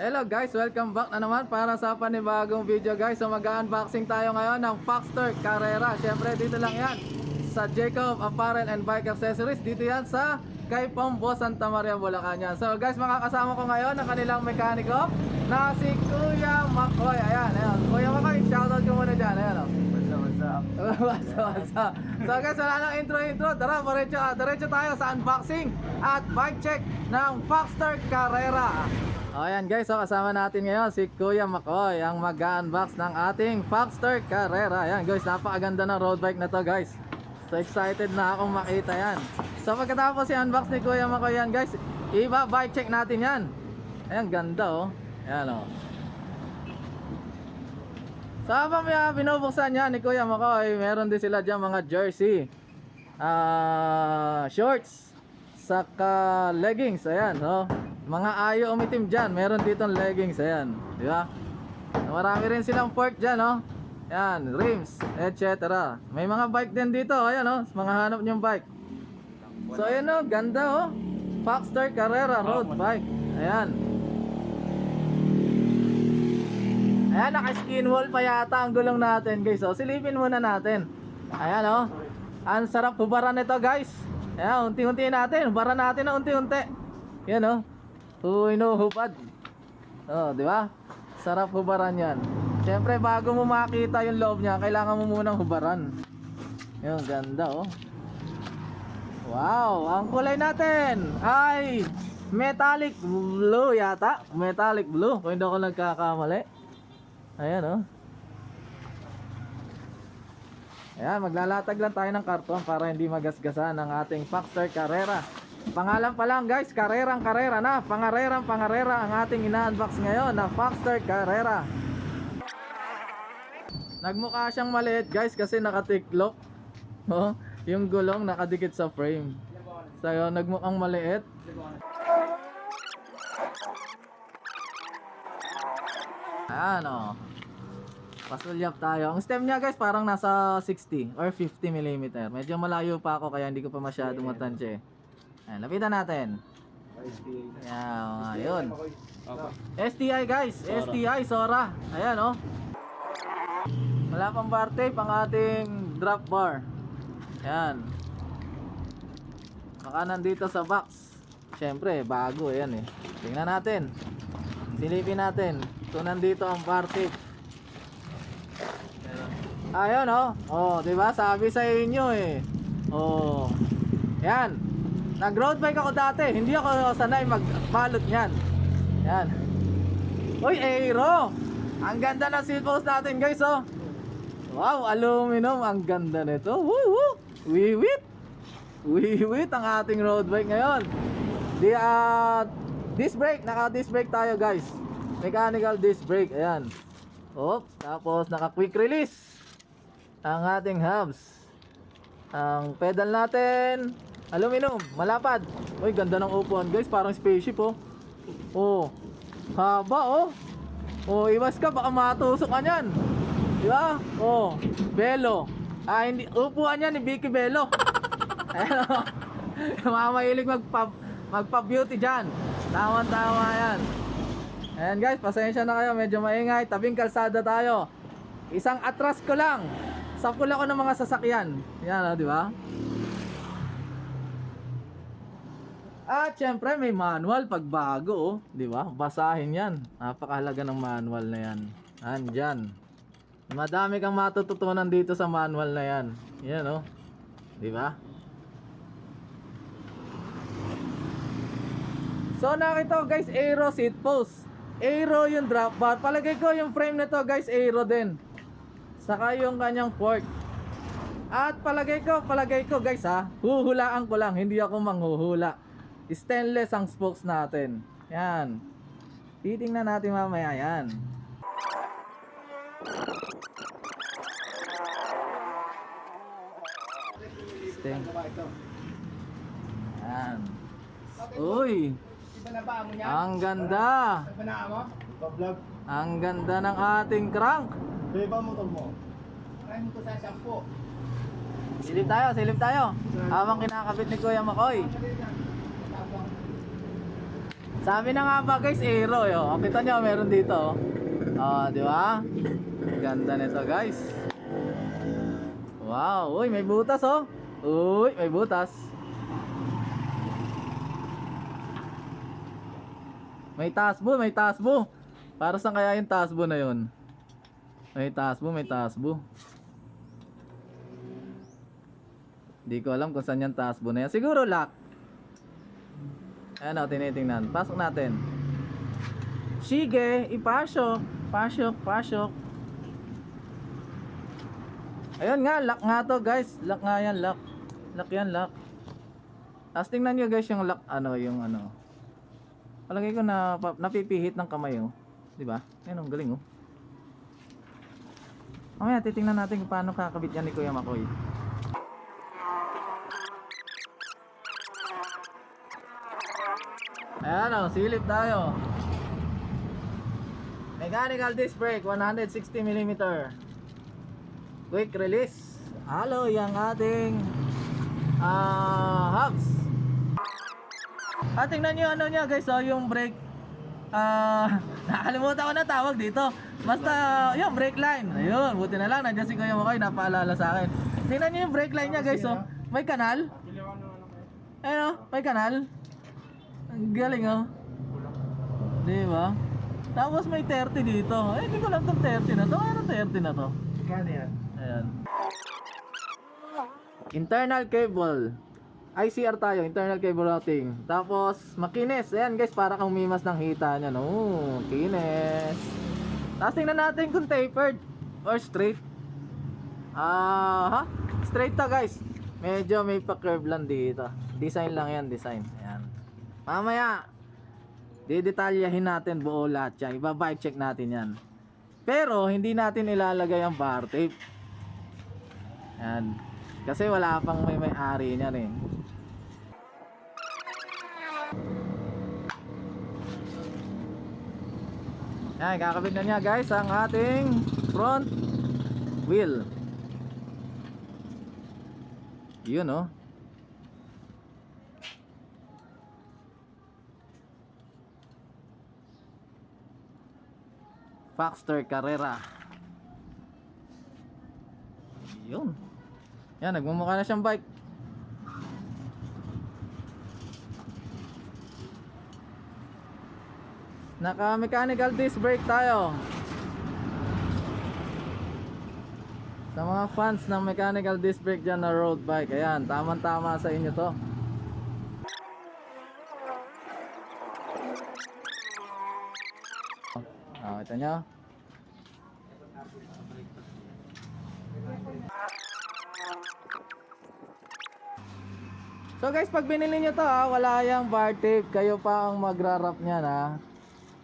Hello guys, welcome back na naman para sa panibagong video guys. So mag-unboxing tayo ngayon ng Foxster Carrera. Syempre dito lang yan sa Jacob Apparel and Bike Accessories. Dito yan sa kay Pombo, Santa Maria, Bulacan yan. So guys, makakasama ko ngayon ang kanilang mekaniko na si Kuya Makoy. Ayan, ayan. Kuya Makoy, shoutout ko muna dyan. Ayan o. What's up? So guys, wala nang intro. Tara, diretso tayo sa unboxing at bike check ng Foxster Carrera. Ayan guys, so kasama natin ngayon si Kuya Makoy, ang mag-unbox ng ating Foxster Carrera. Ayan guys, napakaganda ng road bike na to guys. So excited na akong makita yan. So pagkatapos i-unbox ni Kuya Makoy yan guys, bike check natin yan. Ayan, ganda oh. Ayan oh. So habang binubuksan yan ni Kuya Makoy, meron din sila dyan mga jersey, shorts, saka leggings. Ayan oh. Mga ayo umitim dyan, meron ditong leggings. Ayan, di ba? Marami rin silang fork dyan, no? Ayan, rims, etc. May mga bike din dito, ayan, no? Mga hanap nyong bike. So, ayan, no? Ganda, oh. Foxster Carrera road bike. Ayan. Ayan, naka-skin wall pa yata ang gulong natin, guys. So, silipin muna natin. Ayan, oh. Ang sarap hubaran nito, guys. Ayan, unti-unti natin. Hubaran natin na unti-unti. Ayan, oh. Hupad. Oh, di ba? Sarap hubaran 'yan. Siyempre, bago mo makita yung loob niya, kailangan mo munang hubaran. Yung ganda, oh. Wow, ang kulay natin ay metallic blue yata. Metallic blue, kung hindi ako nagkakamali. Ayan, oh. Ayan, maglalatag lang tayo ng karton para hindi magasgasan ang ating Foxster Carrera. Pangalan pa lang guys, Carrera na. Pangarera ang ating ina-unbox ngayon na Foxster Carrera. Nagmukha siyang maliit guys kasi nakatiklop. Oh, yung gulong nakadikit sa frame. So yun, nagmukhang maliit. Ayan oh. Pasulyap tayo. Ang stem niya guys parang nasa 60 or 50 mm. Medyo malayo pa ako kaya hindi ko pa masyadong matansya. Ayan, lapitan natin. Ayan, ayun. STI guys, STI Sora. Ayan oh. Wala pang bar tape ang ating drop bar. Ayan. Baka nandito sa box. Siyempre, bago ayan eh. Tingnan natin. Silipin natin. So nandito ang bar tape. Ayun oh. Oh, 'di ba? Sabi sa inyo eh. Oh. Ayan. Nag-road bike ako dati, hindi ako sanay magbalot niyan. Yan. Uy, aero! Ang ganda ng seat post natin guys, oh. Wow, aluminum, ang ganda nito. Woo! Wiwit! Wiwit ang ating road bike ngayon. Disc brake, naka-disc brake tayo guys. Mechanical disc brake, ayan. Oops, tapos naka-quick release ang ating hubs. Ang pedal natin aluminum, malapad. Uy, ganda ng upuan guys, parang spaceship oh. Oh, haba oh. Oh, iwas ka, baka matusok ka nyan. Di ba? Oh, Belo. Hindi, upuan yan ni Vicky Belo. Ayan oh. Mamahilig magpa-beauty dyan. Tama yan. Ayan guys, pasensya na kayo, medyo maingay. Tabing kalsada tayo. Isang atras ko lang. Sapul ako ng mga sasakyan. Yan oh, di ba? At syempre may manual pag bago, oh, di ba? Basahin 'yan. Napakahalaga ng manual na 'yan. Andyan. Madami kang matututunan dito sa manual na 'yan. 'Yan oh. Di ba? So nakita ko guys, aero seat post. Aero yung drop bar. Palagay ko yung frame nito guys, aero din. Saka yung kanyang fork. At palagay ko guys ha, huhulaan ko lang, hindi ako manghuhula. Stainless ang spokes natin. Yan. Titingnan natin mamaya yan. Sting. Yan. Uy. Ang ganda. Ang ganda ng ating crank. Beba motor mo. Try mo to sa shampoo. Silip tayo. Habang kinakabit ni Kuya Makoy. Sabi na nga ba guys, aero yo. Kita nyo, meron dito. Di ba? Ganda nito guys. Wow, uy, may butas oh. Uy, may butas. May tasbo, may tasbo. Para saan kaya yung tasbo na yun? May tasbo, may tasbo. Di ko alam kung saan yung tasbo na yan. Siguro lock. Ayan o, tinitingnan. Pasok natin. Sige, ipasok. Pasok, pasok. Ayun nga, lock nga to guys. Lock nga yan, lock. Lock yan, lock. Tapos tingnan nyo guys yung lock, yung ano. Palagay ko na napipihit ng kamay oh. Di ba? Ayun oh, galing oh. Mamaya titingnan natin kung paano kakabit yan ni Kuya Makoy. Ayan oh, silip tayo. Mechanical disc brake 160mm. Quick release. Alloy ang ating hubs. Tingnan nyo ano niya guys, yung brake. Nakalimutan ko na tawag dito. Basta yung brake line. Ayun, buti na lang nandiyan si Kuya Makoy, napaalala sa akin. Tingnan nyo yung brake line niya guys oh. May kanal. Ayun oh, may kanal. Ang galing oh. Di ba? Tapos may 30 dito. Hindi ko lang itong 30 na to. Ano 30 na to? Kano yan? Ayan. Internal cable. ICR tayo, internal cable routing. Tapos makinis. Ayan guys, para kang umimas ng hita niya. No, kinis. Tapos tingnan natin kung tapered or straight. Straight to guys. Medyo may pa-curve lang dito. Design lang yan, design. Ayan. Mamaya didetalyahin natin buo lahat yan. Iba-bike check natin yan. Pero hindi natin ilalagay ang bar tape. Ayan. Kasi wala pang may-ari niya rin. Ayan, kakabit na niya guys ang ating front wheel. Yun oh. Baxter Carrera. Yun. Yan, nagmumukha na siyang bike. Naka mechanical disc brake tayo. Sa mga fans ng mechanical disc brake dyan na road bike, ayan, tamang-tama sa inyo to. Ito nyo. So guys, pag binili nyo to wala yung bar tape. Kayo pa ang magra-wrap nyan ha.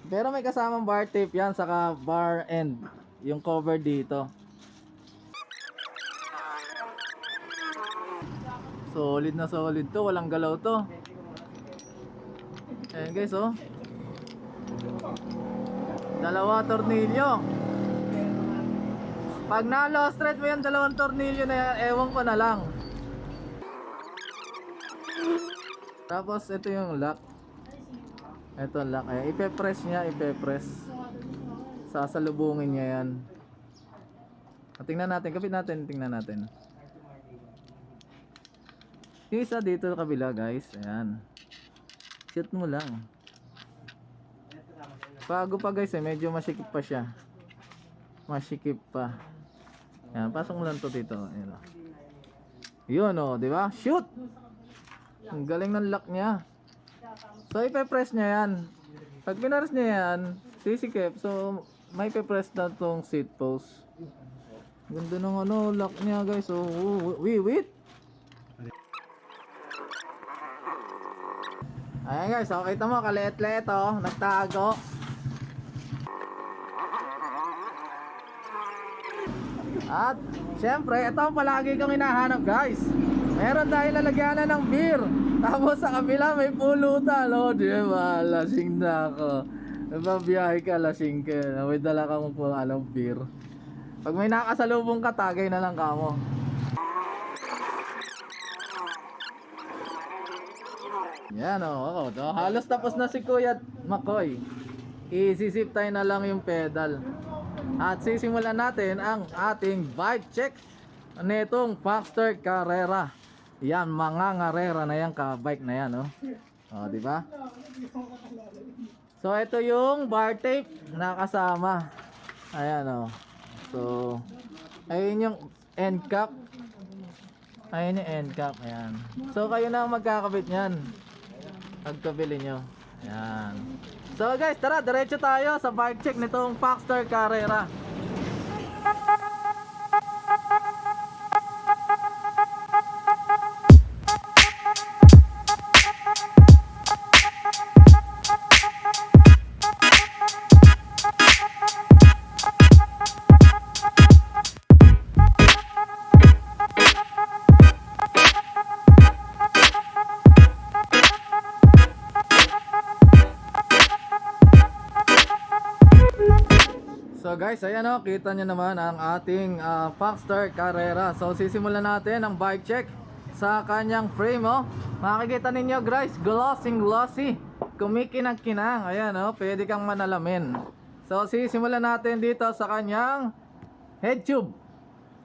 Pero may kasamang bar tape yan, saka bar end. Yung cover dito. Solid na solid to, walang galaw to. Ayan guys oh. Dalawa tornilyo. Pag na-lost thread mo yung dalawang tornilyo na yan, ewan ko na lang. Tapos ito yung lock. Ito lock. Ayan, ipe-press niya, ipe-press. Sasalubungin niya yan. Tingnan natin, kapit natin, tingnan natin. Yung isa dito sa kabila guys. Ayan. Shoot mo lang. Bago pa guys medyo masikip pa siya. Masikip pa. Ayan, pasok mo lang to dito. Ayan o. Yun o, di ba? Shoot! Ang galing ng lock niya. So ipe-press niya yan. Pag pinares niya yan, sisikip. So may pe-press na tong seat post. Ganda ng lock niya guys. So wait. Ayan guys, so kita mo kaliit-liit oh, nagtago. At syempre, ito ang palagi kong hinahanap guys. Meron tayong lalagyanan ng beer. Tapos sa kabila may pulutan. Oh, diba? Lasing na ako. Nababiyahe ka, lasing ka. May dala kang beer. Pag may nakasalubong ka, tagay na lang kamo. Yan o. Halos tapos na si Kuya Makoy. Isisip tayo na lang yung pedal. At sisimulan natin ang ating bike check nitong Foxster Carrera. Yan, mga ngarera na yan, ka-bike na yan, oh. Oh, di ba? So ito yung bar tape na kasama. Ayan, oh. So ayun yung end cap. Ayun yung end cap, ayan. So kayo na ang magkakabit niyan. Pagkabili nyo. Ayan. So guys, tara, diretso tayo sa bike check nitong Foxster Carrera. So guys, ayan o, kita nyo naman ang ating Foxster Carrera. So sisimulan natin ang bike check sa kanyang frame, oh. Makikita ninyo guys, glossy, kumikinang-kinang. Ayan o, pwede kang manalamin. So sisimulan natin dito sa kanyang head tube.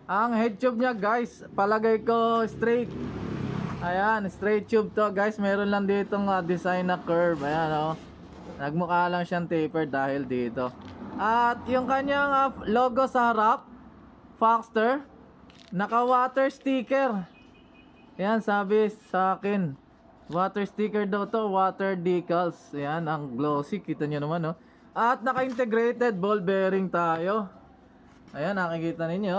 Ang head tube niya guys, palagay ko straight. Ayan, straight tube to guys. Meron lang ditong design na curve. Ayan o, nagmukha lang siyang taper dahil dito. At yung kanyang logo sa harap, Foxster, naka water sticker. Yan, sabi sa akin, water sticker daw to, water decals. Yan, ang glossy, kita nyo naman, no? At naka-integrated ball bearing tayo. Ayan, nakikita ninyo.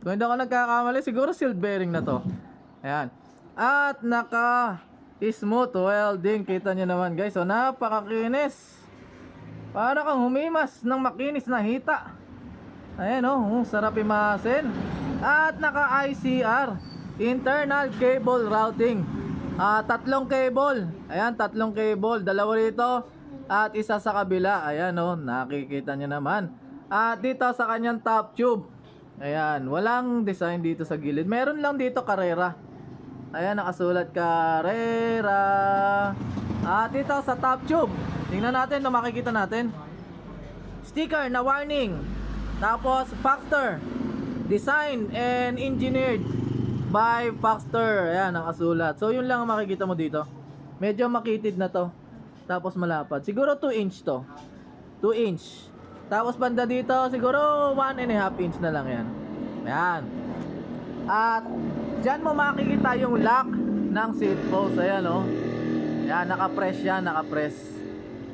Kung hindi ako nagkakamali, siguro seal bearing na to. Ayan. At naka smooth welding, kita nyo naman guys. So napakakinis. Para kang humimas ng makinis na hita. Ayan o, sarap imasin. At naka ICR, internal cable routing. Tatlong cable. Ayan, tatlong cable. Dalawa dito at isa sa kabila. Ayan o, nakikita nyo naman. At dito sa kanyang top tube. Ayan, walang design dito sa gilid. Meron lang dito Carrera. Ayan, nakasulat Carrera. At dito sa top tube, tingnan natin na makikita natin. Sticker na warning. Tapos Foxster, designed and engineered by Foxster. Ayan, nakasulat. So yun lang ang makikita mo dito. Medyo makitid na to. Tapos malapad. Siguro 2 inch to. 2 inch. Tapos banda dito, siguro 1.5 inch na lang yan. Ayan. At dyan mo makikita yung lock ng seat post. Ayan o. Yan, naka-press yan, naka-press.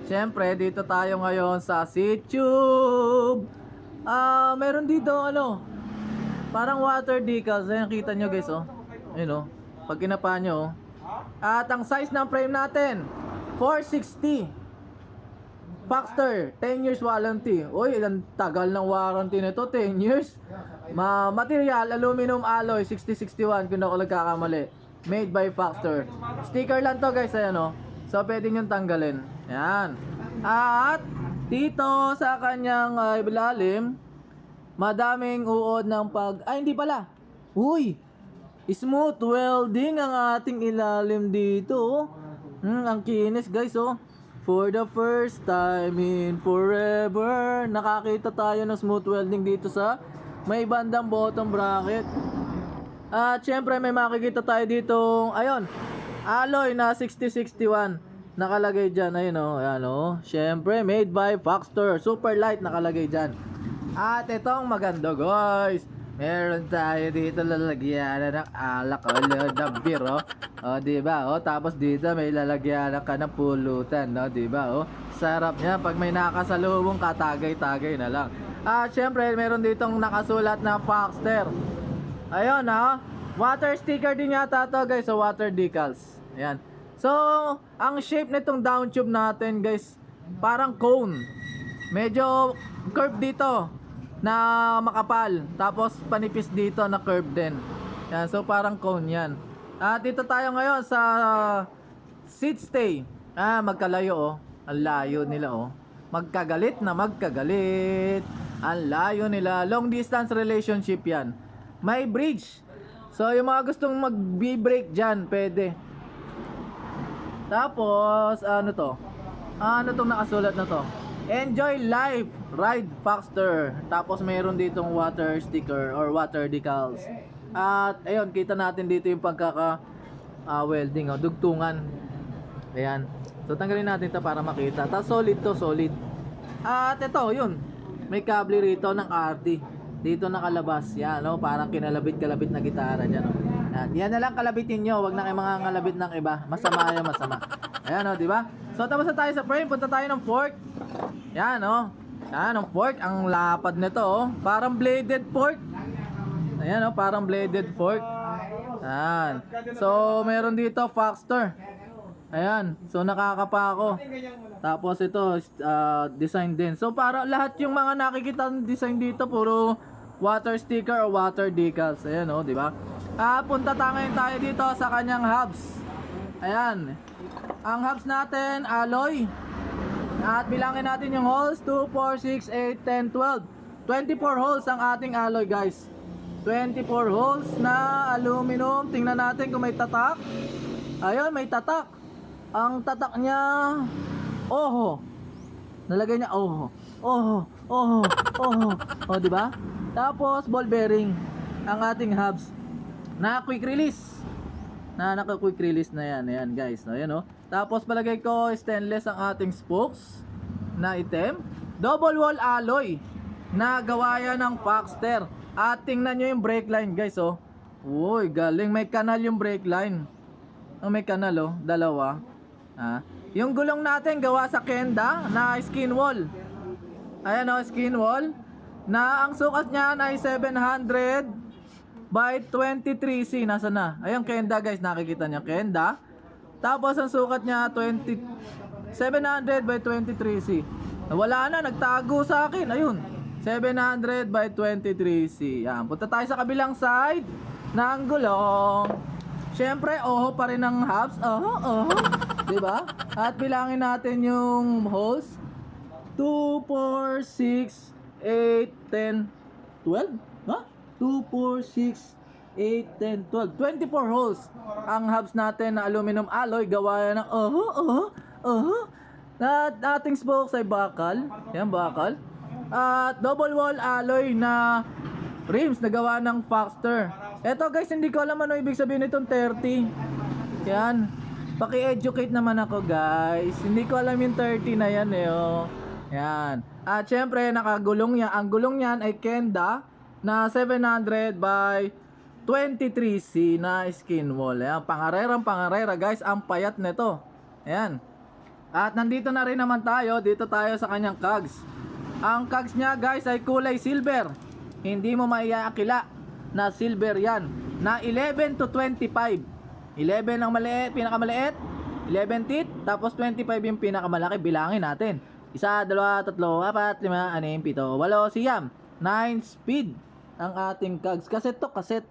Siyempre, dito tayo ngayon sa seat tube. Meron dito, parang water decals. Ayan, kita nyo guys, oh. Ayun, oh. Pag kinapa nyo, oh. At ang size ng frame natin, 460. Foxster, 10 years warranty. Uy, ang tagal ng warranty nito, 10 years. Material, aluminum alloy, 6061, kung ako nagkakamali. Made by Foxster. Sticker lang to guys, ayan o. So pwede nyo tanggalin. Ayan. At dito sa kanyang ilalim, madaming uod ng hindi pala. Uy, smooth welding ang ating ilalim dito. Ang kinis guys, oh. For the first time in forever, nakakita tayo ng smooth welding dito sa may bandang bottom bracket. At syempre may makikita tayo dito, ayun, alloy na 6061 nakalagay dyan, ayun o, ayan o. Syempre made by Foxster, super light nakalagay dyan. At itong maganda guys, meron tayo dito lalagyan ng alak o lodabir o. O diba o, tapos dito may lalagyan ka ng pulutan, no, diba o. Sarap niya pag may nakasalubong katagay-tagay na lang. At syempre meron ditong nakasulat na Foxster. Ayun ha, water sticker din yata to guys, so water decals. Ayan. So, ang shape nitong down tube natin guys, parang cone. Medyo curve dito na makapal, tapos panipis dito na curve din. Ayan, so parang cone yan. At dito tayo ngayon sa seat stay. Magkalayo oh. Ang layo nila oh. Magkagalit na magkagalit. Ang layo nila. Long distance relationship yan. May bridge. So yung mga gustong mag-b-brake dyan, pwede. Tapos, ano to? Ano tong nakasulat na to? Enjoy life, ride faster. Tapos mayroon ditong water sticker or water decals. At ayun, kita natin dito yung pagkaka welding, oh, dugtungan. Ayan. So tanggalin natin 'to para makita. Tapos solid to, solid. At ito, yun. May kable rito ng RT. Dito nakalabas. Yan, no? Parang kinalabit-kalabit na gitara dyan, no? Yan na lang kalabitin nyo. Wag na kayo mga ngalabit ng iba. Masama yan, masama. Ayan, no? Diba? So, tapos na tayo sa frame. Punta tayo ng fork. Yan, no? Yan, ang fork. Ang lapad nito, oh. Parang bladed fork. Ayan, no? Parang bladed fork. Yan. So, meron dito, Foxter. Ayan. So, nakakapa ako. Tapos ito, design din. So, para lahat yung mga nakikita ng design dito, puro water sticker o water decals. Ayan, oh, di ba? Punta tayo dito sa kanyang hubs. Ayan. Ang hubs natin, alloy. At bilangin natin yung holes, 2, 4, 6, 8, 10, 12. 24 holes ang ating alloy, guys. 24 holes na aluminum. Tingnan natin kung may tatak. Ayun, may tatak. Ang tatak niya, oho. Nalagay niya oho. Oho, oho, oho. O, di ba? Tapos ball bearing ang ating hubs. Na quick release. Naka quick release na yan. Ayan, guys. Ayan, oh. Tapos palagay ko stainless ang ating spokes na item. Double wall alloy na gawa yan ng Foxter. At tingnan nyo yung brake line, guys, oh. Uy, galing. May kanal yung brake line. Oh, may kanal, oh. Dalawa. Yung gulong natin gawa sa Kenda na skin wall. Ayan, oh, skin wall. Na ang sukat niya ay 700 by 23C. Nasa na? Ayun, Kenda, guys. Nakikita niyo, Kenda. Tapos ang sukat niya 700 by 23C. Wala na, nagtago sa akin. Ayun, 700 by 23C. Yan, punta tayo sa kabilang side ng gulong. Siyempre, oho pa rin ang hubs. Oho. Diba? At bilangin natin yung holes. 2, 4, 6, 8, 10, 12? Ha? 2, 4, 6, 8, 10, 12. 24 holes ang hubs natin na aluminum alloy. Gawa ng oho. At ating spokes ay bakal. Yan, bakal. At double wall alloy na rims na gawa ng Foxter. Eto, guys, hindi ko alam ano ibig sabihin nitong 30. Yan. Paki-educate naman ako, guys. Hindi ko alam yung 30 na yan, eh, oh. Yan. At syempre, nakagulong yan. Ang gulong yan ay Kenda na 700 by 23C na skin wall. Yan. Pangarera, guys. Ang payat nito. Yan. At nandito na rin naman tayo. Dito tayo sa kanyang cogs. Ang cogs niya, guys, ay kulay silver. Hindi mo maiakila na silver yan. Na 11 to 25. 11 ang maliit, pinakamaliit. 11 teeth, tapos 25 yung pinakamalaki. Bilangin natin. 1, 2, 3, 4, 5, 6, 7, 8, siyam. 9 speed ang ating cogs. Kaset to, kaset.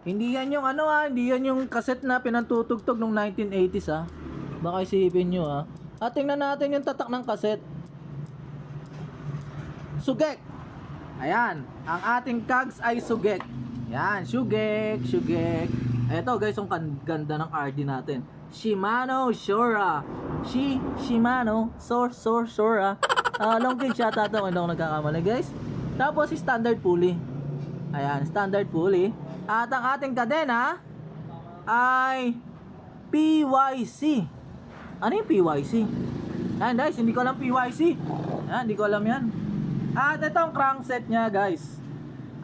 Hindi yan yung hindi yan yung kaset na pinantutugtog nung 1980s, Baka isipin nyo, At tingnan natin yung tatak ng kaset. Sugek. Ayan, ang ating cogs ay sugek. Yan, sugek. Eto, guys, ang ganda ng RD natin. Shimano Shora. Shimano Shora. Long cage siya tato, hindi ako nagkakamali, guys. Tapos standard pulley. Ayan, standard pulley. At ang ating kadena ay PYC. Ano yung PYC? Ayan, guys, hindi ko alam PYC. Ayan, hindi ko alam yan. At ito ang crankset niya, guys.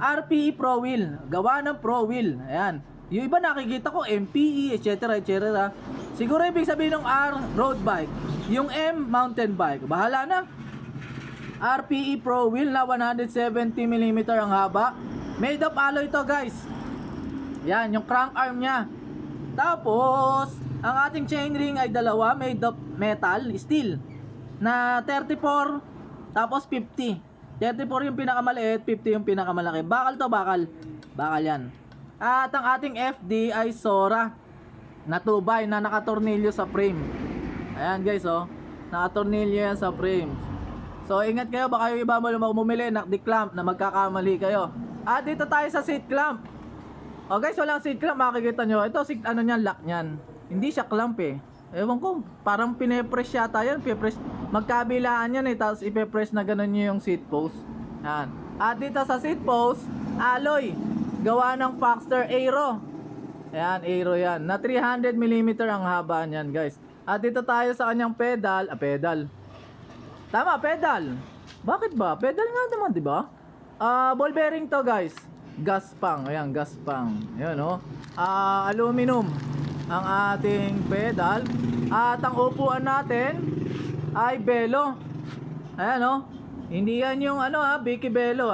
RPE Pro Wheel. Gawa ng Pro Wheel. Ayan. Yung iba nakikita ko MPE, etc. Siguro ibig sabihin ng R, road bike. Yung M, mountain bike. Bahala na. RPE Pro Wheel na 170mm ang haba. Made of alloy to, guys. Yan, yung crank arm niya. Tapos, ang ating chainring ay dalawa, made of metal, steel. Na 34, tapos 50. 34 yung pinakamaliit, 50 yung pinakamalaki. Bakal to, bakal. Bakal yan. At ang ating FD ay Sora na 2x na nakatornilyo sa frame. Ayan, guys, nakatornilyo yan sa frame. So ingat kayo, baka yung iba mo bumili ng clamp na magkakamali kayo. At dito tayo sa seat clamp. O guys, walang seat clamp, makikita nyo. Ito, ano niyan, lock niyan. Hindi siya clamp, Ewan ko, parang pine-press yata yan. Magkabilaan yan tapos ipe-press na ganun nyo yung seat post. Yan. At dito sa seat post, alloy. Gawa ng Foxter Aero. Ayan, Aero yan. Na 300mm ang haba niyan, guys. At dito tayo sa kanyang pedal. Pedal. Tama, pedal. Bakit ba? Pedal nga naman, di ba? Ball bearing to, guys. Gaspang. Ayan, gaspang. Ayan, oh. Aluminum ang ating pedal. At ang upuan natin ay belo. Ayan, oh. Hindi yan yung Vicky Belo,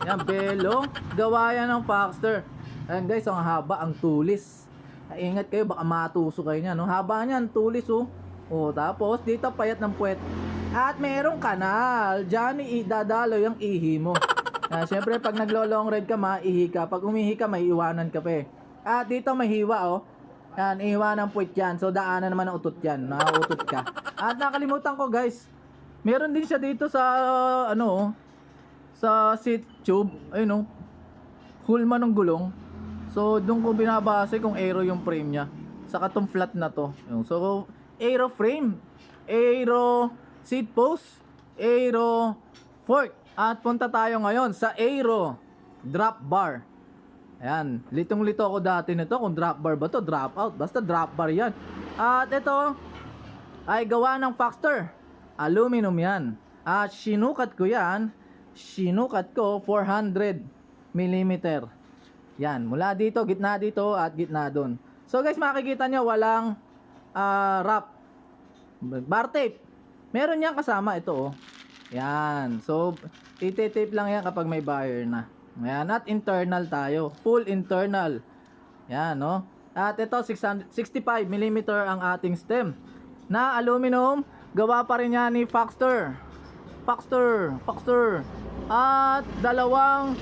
Yan, belo. Gawa yan ng Foxter. Ayan, guys, ang haba, ang tulis. Ingat kayo, baka matuso kayo niyan, no? Haba niyan, tulis, oh. Oh, tapos dito payat ng puwet. At merong kanal. Diyan idadalo yung ihi mo. Siyempre, pag naglo-long ride ka, maihi ka. Pag umihi ka, may iwanan ka pa eh. At dito may hiwa, oh. Yan, iwa ng puwet yan. So, daanan naman ng utot yan. Nakautot ka. At nakalimutan ko, guys. Meron din siya dito sa, sa seat tube. Ayun, oh. Hulma ng gulong. So, doon ko binabase kung aero yung frame niya. Saka tong flat na to. So, aero frame. Aero seat post. Aero fork. At punta tayo ngayon sa aero drop bar. Ayan, litong-lito ako dati nito kung drop bar ba to, drop out, basta drop bar yan. At ito ay gawa ng Foxter, aluminum yan. At sinukat ko 400mm. Yan, mula dito, gitna dito at gitna doon. So guys, makikita nyo walang wrap, bar tape. Meron yan kasama ito, oh. Yan, so iti-tape lang yan kapag may buyer na. Ayan, at internal tayo. Full internal. Yan, no? At ito, 65mm ang ating stem. Na aluminum, gawa pa rin yan ni Foxter. Foxter. At dalawang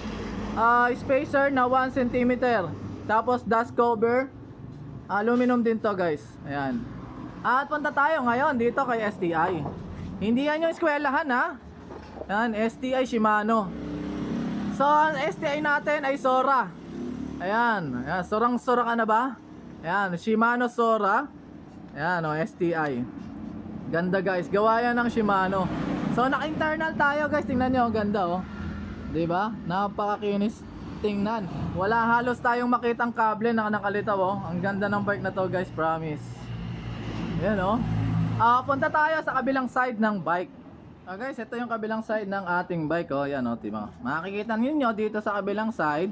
spacer na 1cm. Tapos dust cover. Aluminum din to, guys. Ayan. At punta tayo ngayon dito kay STI. Hindi yan yung eskwelahan, ha? Ayan, STI Shimano. So, ang STI natin ay Sora. Ayan, sorang-sora ka na ba? Ayan, Shimano Sora. Ayan, STI. Ganda, guys, gawa yan ng Shimano. So, naka-internal tayo, guys. Tingnan nyo, ang ganda, oh. Diba? Napakakinis tingnan. Wala halos tayong makitang kable na nakalitaw, oh. Ang ganda ng bike na to, guys, promise. Ayan, oh. Punta tayo sa kabilang side ng bike. Guys, ito yung kabilang side ng ating bike, oh. Yan, oh, diba? Makikita niyo dito sa kabilang side,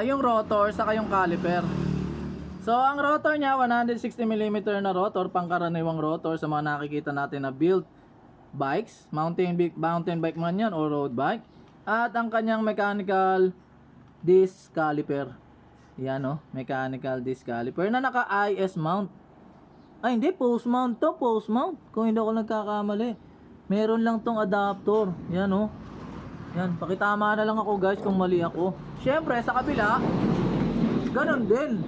yung rotor saka yung caliper. So, ang rotor niya 160mm na rotor, pangkaraniwang rotor sa mga nakikita natin na built bikes, mountain bike man yan o road bike. At ang kanyang mechanical disc caliper. Yan, oh, mechanical disc caliper na naka IS mount. Ay, hindi, post mount to, post mount. Kung hindi ako nagkakamali. Meron lang tong adapter. Yan, oh. Yan, pakitama na lang ako, guys, kung mali ako. Syempre, sa kabila, ganun din.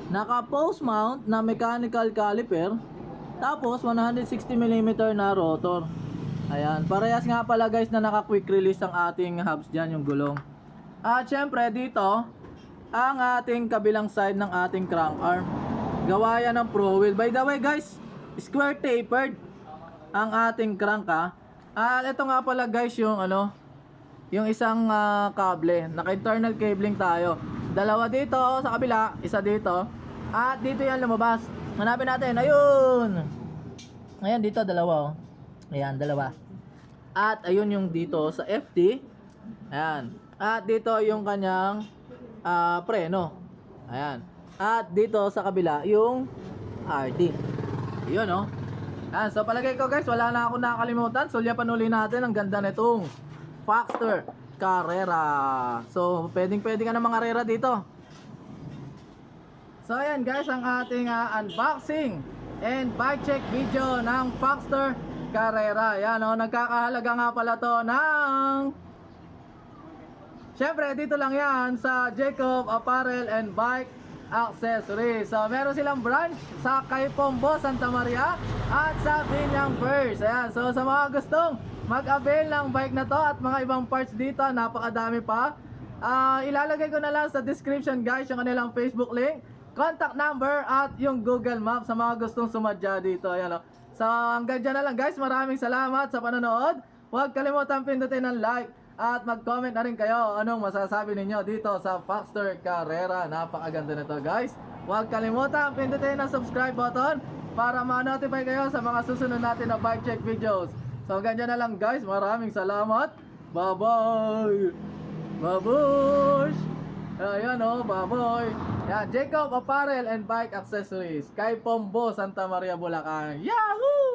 Naka post mount na mechanical caliper. Tapos 160mm na rotor. Ayan, parehas nga pala, guys, na naka quick release ang ating hubs dyan, yung gulong. At syempre dito, ang ating kabilang side ng ating crank arm. Gawa yan ng Pro Wheel. By the way, guys, square tapered ang ating crank, ha. At ito nga pala, guys, yung yung isang kable. Naka internal cabling tayo. Dalawa dito sa kabila, isa dito. At dito yan lumabas. Hanapin natin. Ayun. Ayan, dito dalawa, oh. Ayan, dalawa. At ayun yung dito sa FT. Ayan. At dito yung kanyang preno. Ayan. At dito sa kabila yung RD. Ayun, oh. Ayan, so palagay ko, guys, wala na ako nakakalimutan. Sulyapan uli natin ang ganda nitong Foxter Carrera. So pwedeng ka na mga Carrera dito. So ayan, guys, ang ating unboxing and bike check video ng Foxter Carrera. Yan, oh, nagkakahalaga nga pala to ng, syempre dito lang yan sa Jacob Apparel and Bike Accessories. So meron silang branch sa Caipombo, Santa Maria at sa Binyang First. Ayan, so sa mga gustong mag-avail ng bike na to at mga ibang parts dito, napakadami pa. Ilalagay ko na lang sa description, guys, yung kanilang Facebook link. contact number at yung Google Map sa mga gustong sumadya dito. Ayan, oh. So hanggang dyan na lang guys. Maraming salamat sa panonood. Huwag kalimutan pindutin ang like at mag-comment na rin kayo anong masasabi ninyo dito sa Foxter Carrera. Napakaganda nito guys. Huwag kalimutan pindutin ang subscribe button para ma-notify kayo sa mga susunod natin na bike check videos. So hanggang dyan na lang guys. Maraming salamat. Bye-bye. Babush! Ayan o, baboy. Yan, Jacob Apparel and Bike Accessories. Kay Pombo, Santa Maria, Bulacan. Yahoo!